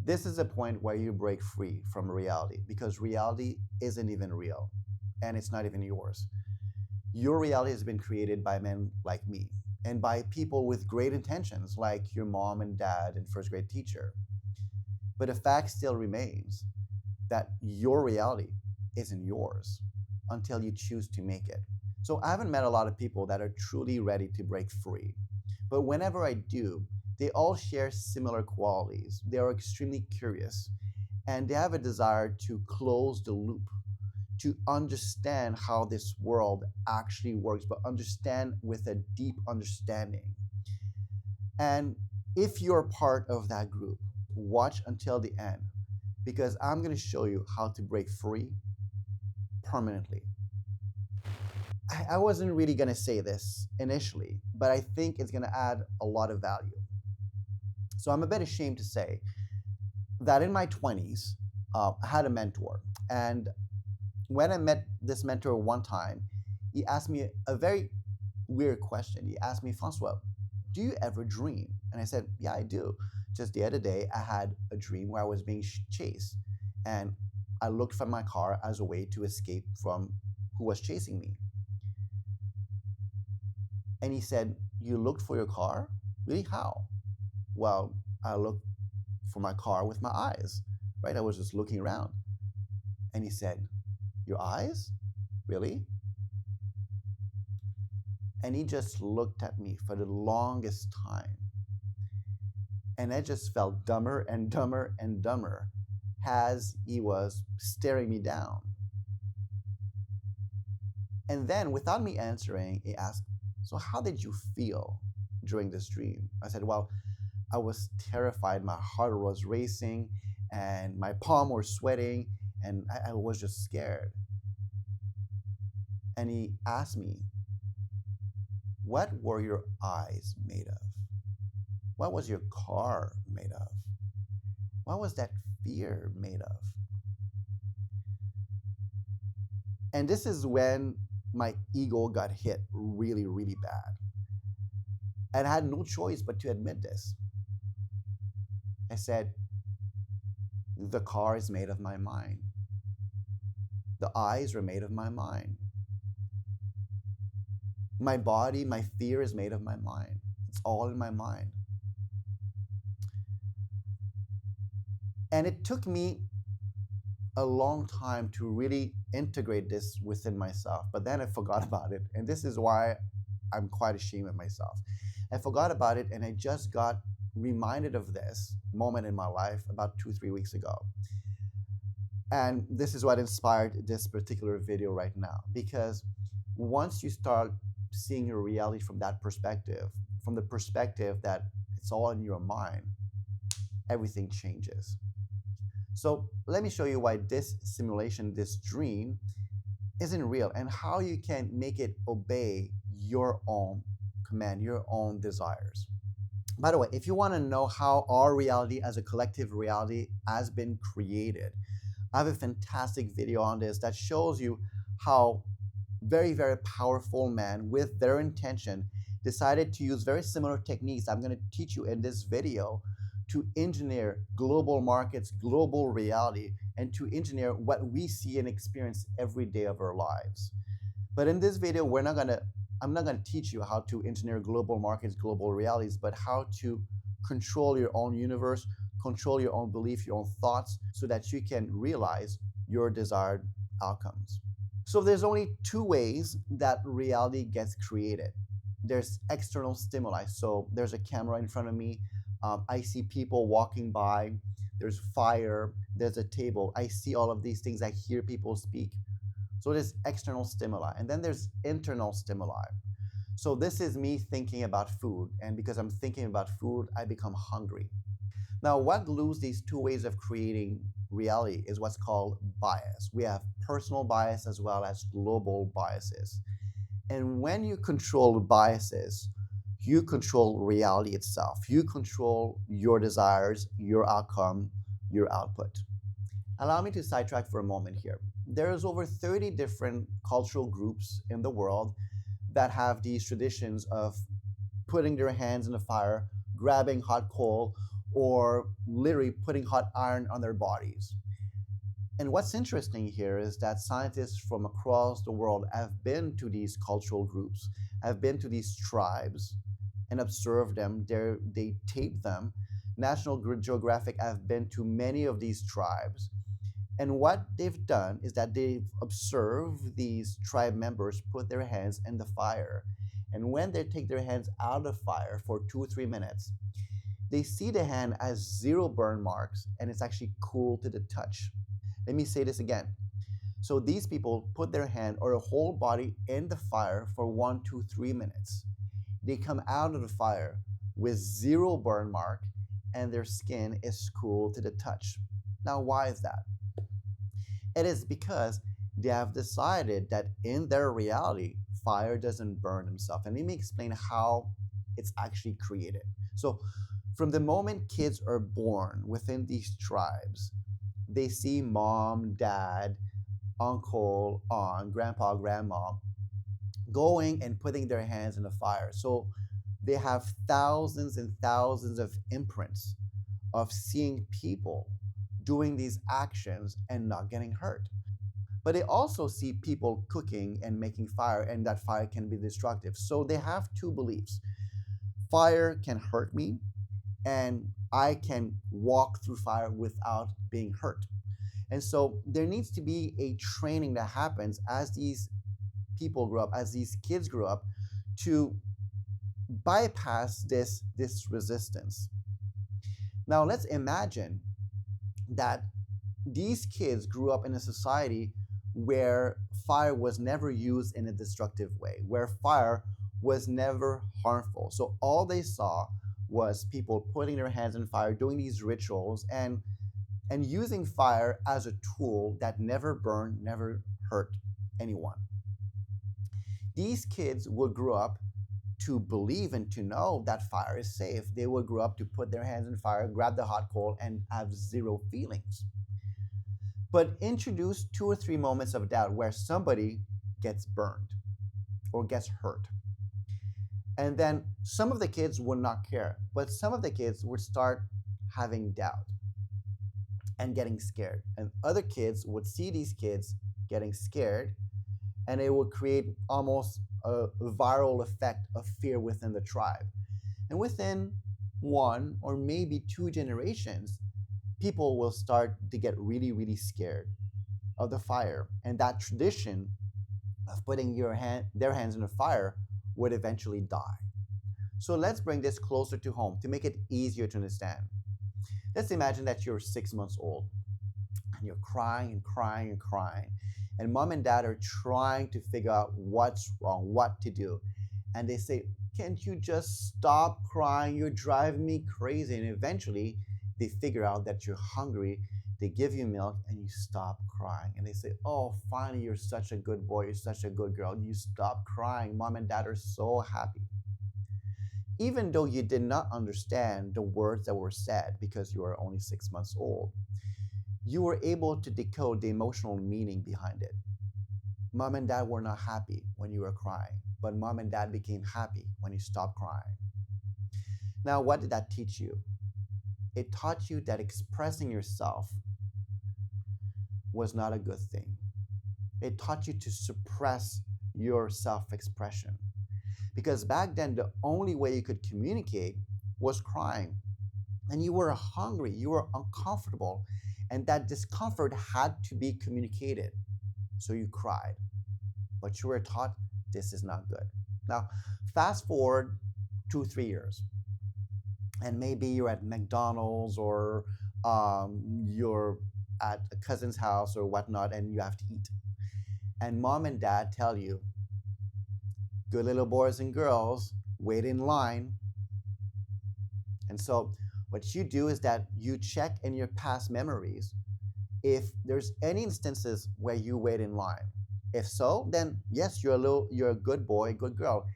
This is a point where you break free from reality because reality isn't even real and it's not even yours. Your reality has been created by men like me and by people with great intentions like your mom and dad and first grade teacher. But the fact still remains that your reality isn't yours until you choose to make it. So I haven't met a lot of people that are truly ready to break free. But whenever I do, they all share similar qualities. They are extremely curious and they have a desire to close the loop, to understand how this world actually works, but understand with a deep understanding. And if you're part of that group, watch until the end because I'm going to show you how to break free permanently. I wasn't really going to say this initially, but I think it's going to add a lot of value. So I'm a bit ashamed to say that in my 20s, I had a mentor. And when I met this mentor one time, he asked me a very weird question. He asked me, Francois, do you ever dream? And I said, yeah, I do. Just the other day, I had a dream where I was being chased. And I looked for my car as a way to escape from who was chasing me. And he said, you looked for your car? Really? How? Well, I looked for my car with my eyes, right? I was just looking around. And he said, your eyes? Really? And he just looked at me for the longest time. And I just felt dumber and dumber and dumber as he was staring me down. And then, without me answering, he asked, so how did you feel during this dream? I said, well, I was terrified. My heart was racing and my palm was sweating and I was just scared. And he asked me, what were your eyes made of? What was your car made of? What was that fear made of? And this is when my ego got hit really, really bad. And I had no choice but to admit this. I said, the car is made of my mind. The eyes are made of my mind. My body, my fear is made of my mind. It's all in my mind. And it took me a long time to really integrate this within myself. But then I forgot about it. And this is why I'm quite ashamed of myself. I forgot about it and I just got reminded of this moment in my life about 2-3 weeks ago. And this is what inspired this particular video right now. Because once you start seeing your reality from that perspective, from the perspective that it's all in your mind, everything changes. So let me show you why this simulation, this dream, isn't real and how you can make it obey your own command, your own desires. By the way, if you want to know how our reality as a collective reality has been created, I have a fantastic video on this that shows you how very, very powerful men with their intention decided to use very similar techniques I'm going to teach you in this video to engineer global markets, global reality, and to engineer what we see and experience every day of our lives. But in this video, I'm not going to teach you how to engineer global markets, global realities, but how to control your own universe, control your own belief, your own thoughts, so that you can realize your desired outcomes. So there's only two ways that reality gets created. There's external stimuli. So there's a camera in front of me. I see people walking by. There's fire. There's a table. I see all of these things. I hear people speak. So there's external stimuli. And then there's internal stimuli. So this is me thinking about food. And because I'm thinking about food, I become hungry. Now, what glues these two ways of creating reality is what's called bias. We have personal bias as well as global biases. And when you control biases, you control reality itself. You control your desires, your outcome, your output. Allow me to sidetrack for a moment here. There's over 30 different cultural groups in the world that have these traditions of putting their hands in the fire, grabbing hot coal, or literally putting hot iron on their bodies. And what's interesting here is that scientists from across the world have been to these cultural groups, have been to these tribes and observed them. They tape them. National Geographic have been to many of these tribes. And what they've done is that they've observed these tribe members put their hands in the fire. And when they take their hands out of the fire for 2 or 3 minutes, they see the hand as zero burn marks and it's actually cool to the touch. Let me say this again. So these people put their hand or a whole body in the fire for 1, 2, 3 minutes. They come out of the fire with zero burn mark and their skin is cool to the touch. Now, why is that? It is because they have decided that in their reality, fire doesn't burn themselves. And let me explain how it's actually created. So, from the moment kids are born within these tribes, they see mom, dad, uncle, aunt, grandpa, grandma going and putting their hands in the fire. So they have thousands and thousands of imprints of seeing people doing these actions and not getting hurt. But they also see people cooking and making fire, and that fire can be destructive. So they have two beliefs: fire can hurt me, and I can walk through fire without being hurt. And so there needs to be a training that happens as these people grow up, as these kids grow up, to bypass this resistance. Now let's imagine that these kids grew up in a society where fire was never used in a destructive way, where fire was never harmful. So all they saw was people putting their hands in fire, doing these rituals, and using fire as a tool that never burned, never hurt anyone. These kids would grow up to believe and to know that fire is safe. They would grow up to put their hands in fire, grab the hot coal, and have zero feelings. But introduce 2 or 3 moments of doubt where somebody gets burned or gets hurt. And then some of the kids would not care, but some of the kids would start having doubt and getting scared. And other kids would see these kids getting scared, and it would create almost a viral effect of fear within the tribe. And within 1 or maybe 2 generations, people will start to get really, really scared of the fire. And that tradition of putting their hands in the fire would eventually die. So let's bring this closer to home to make it easier to understand. Let's imagine that you're 6 months old and you're crying and crying and crying. And mom and dad are trying to figure out what's wrong, what to do. And they say, can't you just stop crying? You're driving me crazy. And eventually they figure out that you're hungry. They give you milk and you stop crying. And they say, oh, finally, you're such a good boy. You're such a good girl. You stop crying. Mom and dad are so happy. Even though you did not understand the words that were said because you were only 6 months old, you were able to decode the emotional meaning behind it. Mom and dad were not happy when you were crying, but mom and dad became happy when you stopped crying. Now, what did that teach you? It taught you that expressing yourself was not a good thing. It taught you to suppress your self-expression. Because back then, the only way you could communicate was crying. And you were hungry, you were uncomfortable, and that discomfort had to be communicated. So you cried. But you were taught this is not good. Now, fast forward 2, 3 years, and maybe you're at McDonald's or you're at a cousin's house or whatnot, and you have to eat. And mom and dad tell you, good little boys and girls, wait in line. And so what you do is that you check in your past memories if there's any instances where you wait in line. If so, then yes, you're a good boy, good girl.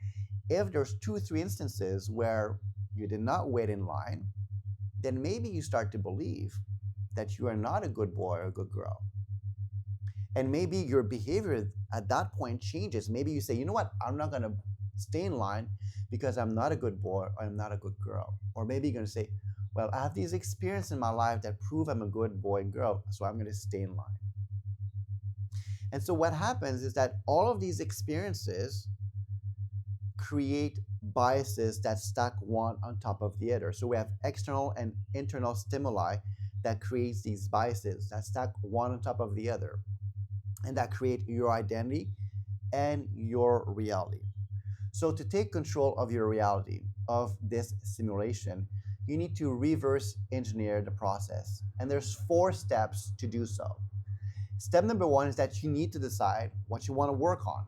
If there's 2, 3 instances where you did not wait in line, then maybe you start to believe that you are not a good boy or a good girl. And maybe your behavior at that point changes. Maybe you say, you know what, I'm not going to stay in line because I'm not a good boy or I'm not a good girl. Or maybe you're going to say, Well, I have these experiences in my life that prove I'm a good boy and girl, so I'm going to stay in line. And so what happens is that all of these experiences create biases that stack one on top of the other. So we have external and internal stimuli that creates these biases that stack one on top of the other, and that create your identity and your reality. So to take control of your reality, of this simulation, you need to reverse engineer the process. And there's 4 steps to do so. Step number 1 is that you need to decide what you want to work on.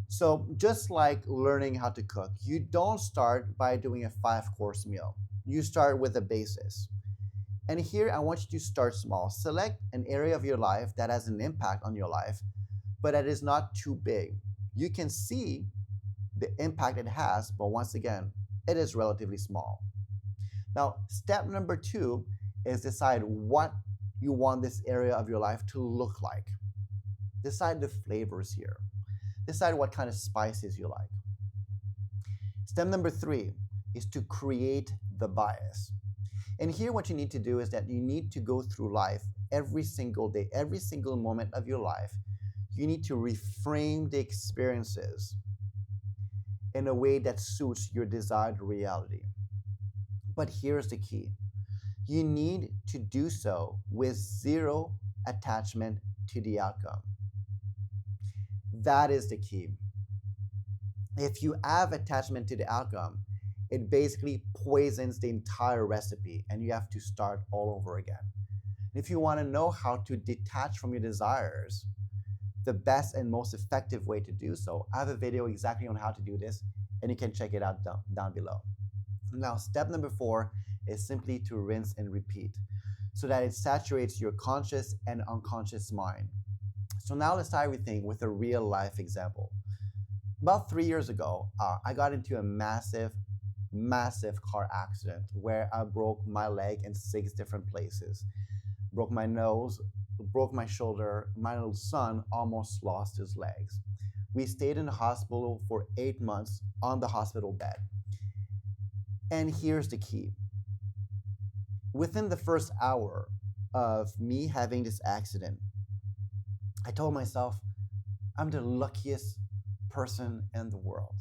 So just like learning how to cook, you don't start by doing a 5-course meal. You start with the basis. And here I want you to start small. Select an area of your life that has an impact on your life, but that is not too big. You can see the impact it has, but once again, it is relatively small. Now, step number 2 is decide what you want this area of your life to look like. Decide the flavors here. Decide what kind of spices you like. Step number 3 is to create the bias. And here what you need to do is that you need to go through life every single day, every single moment of your life. You need to reframe the experiences in a way that suits your desired reality. But here's the key. You need to do so with 0 attachment to the outcome. That is the key. If you have attachment to the outcome, it basically poisons the entire recipe and you have to start all over again. If you want to know how to detach from your desires, the best and most effective way to do so, I have a video exactly on how to do this, and you can check it out down below. Now, step number 4 is simply to rinse and repeat so that it saturates your conscious and unconscious mind. So now let's start everything with a real life example. About 3 years ago, I got into a massive car accident where I broke my leg in 6 different places. Broke my nose, broke my shoulder. My little son almost lost his legs. We stayed in the hospital for 8 months on the hospital bed. And here's the key. Within the first hour of me having this accident, I told myself, I'm the luckiest person in the world.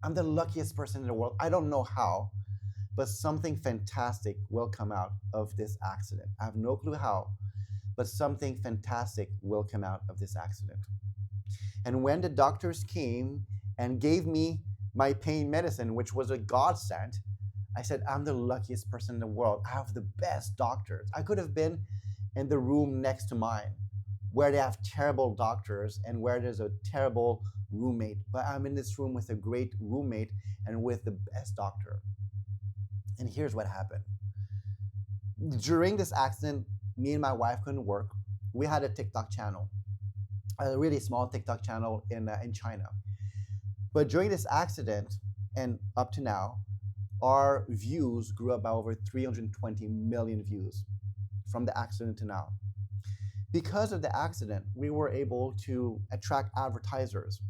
I'm the luckiest person in the world. I don't know how, but something fantastic will come out of this accident. I have no clue how, but something fantastic will come out of this accident. And when the doctors came and gave me my pain medicine, which was a godsend, I said, I'm the luckiest person in the world. I have the best doctors. I could have been in the room next to mine where they have terrible doctors and where there's a terrible roommate, but I'm in this room with a great roommate and with the best doctor. And here's what happened. During this accident, me and my wife couldn't work. We had a TikTok channel, a really small TikTok channel in China. But during this accident and up to now, our views grew up by over 320 million views from the accident to now. Because of the accident, we were able to attract advertisers.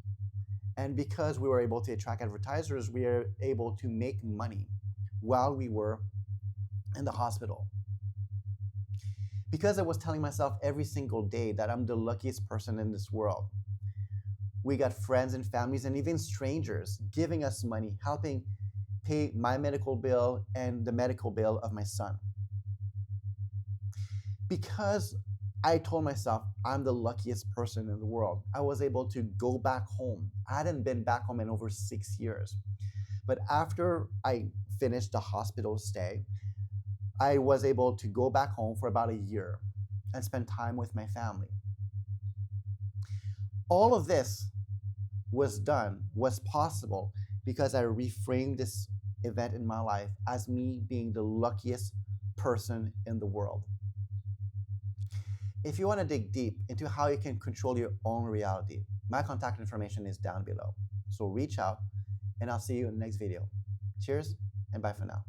And because we were able to attract advertisers, we were able to make money while we were in the hospital. Because I was telling myself every single day that I'm the luckiest person in this world, we got friends and families and even strangers giving us money, helping pay my medical bill and the medical bill of my son. Because I told myself I'm the luckiest person in the world, I was able to go back home. I hadn't been back home in over 6 years. But after I finished the hospital stay, I was able to go back home for about a year and spend time with my family. All of this was possible because I reframed this event in my life as me being the luckiest person in the world. If you want to dig deep into how you can control your own reality, my contact information is down below. So reach out and I'll see you in the next video. Cheers and bye for now.